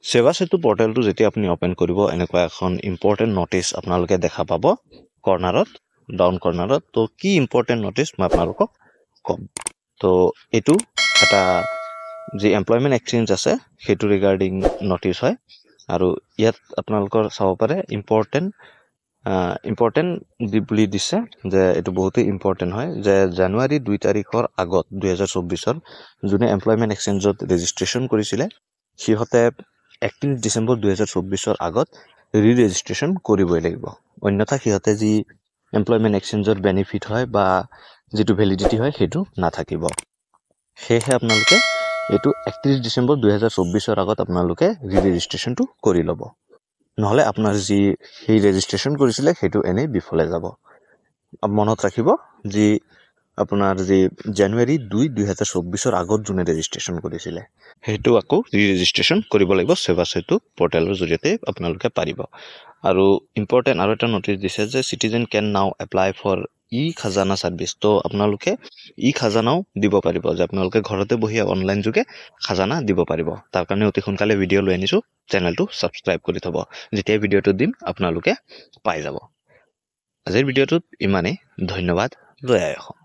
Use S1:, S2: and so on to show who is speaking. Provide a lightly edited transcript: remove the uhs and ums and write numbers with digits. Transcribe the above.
S1: সেৱা সেতু পৰ্টেলটো যেতিয়া আপুনি ওপেন কৰিব এনেকুৱা এখন ইম্পৰ্টেণ্ট নটিচ আপোনালোকে দেখা পাব কৰ্নাৰত ডাউন কৰ্নাৰত তো কি ইম্পৰ্টেণ্ট নটিচ মই আপোনালোকক কম তো এইটো এটা যি এমপ্লয়মেণ্ট এক্সচেঞ্জ আছে সেইটো ৰিগাৰ্ডিং নটিচ হয় আৰু ইয়াত আপোনালোকৰ চাব পাৰে ইম্পৰ্টেণ্ট বুলি দিছে যে এইটো বহুতেই ইম্পৰ্টেণ্ট হয় যে জানুৱাৰী 2 তাৰিখৰ আগত 2024 যোনে এমপ্লয়মেণ্ট এক্সচেঞ্জত ৰেজিষ্ট্ৰেশ্যন কৰিছিলে সিহঁতে 31 ডিচেম্বৰ 2024 আগত ৰেজিষ্ট্ৰেশ্যন কৰিবই লাগিব অন্যথা সিহঁতে যি এমপ্লয়মেণ্ট এক্সচেঞ্জৰ বেনিফিট হয় বা যেটো ভ্যালিডিটি হয় সেইটো নাথাকিব সেয়ে আপোনালোকে এটো 31 ডিসেম্বৰ 2024 আগত আপোনালোকে ৰেজিষ্ট্ৰেশ্যনটো কৰি ল'ব নহলে আপোনাৰ যি সেই ৰেজিষ্ট্ৰেশ্যন কৰিছিলে সেইটো এনে বিফলে যাব মনত ৰাখিব যি আপোনাৰ যি জানুৱাৰী 2 2024 আগত যোনে ৰেজিষ্ট্ৰেশ্যন কৰিছিলে সেইটো আকৌ ৰেজিষ্ট্ৰেশ্যন কৰিব লাগিব সেৱা সেতু পৰ্টেলৰ জৰিয়তে আপোনালোকে পাৰিব আৰু ইম্পৰ্টেণ্ট আৰু এটা নটিচ দিছে যে citizen can now apply for e Khajana service তো আপোনালোকে ই খাজানাও দিব পাৰিব যে আপোনালোকে ঘৰতে বহি অনলাইন যোগে খাজানা দিব পাৰিব তাৰ কাৰণে অতি সোনকালে ভিডিও লৈ আনিছো চেনেলটো সাবস্ক্ৰাইব কৰি থব যেতিয়া ভিডিওটো দিম আপোনালোকে পাই যাব আজিৰ ভিডিওটোত ইমানেই ধন্যবাদ জয় আই অসম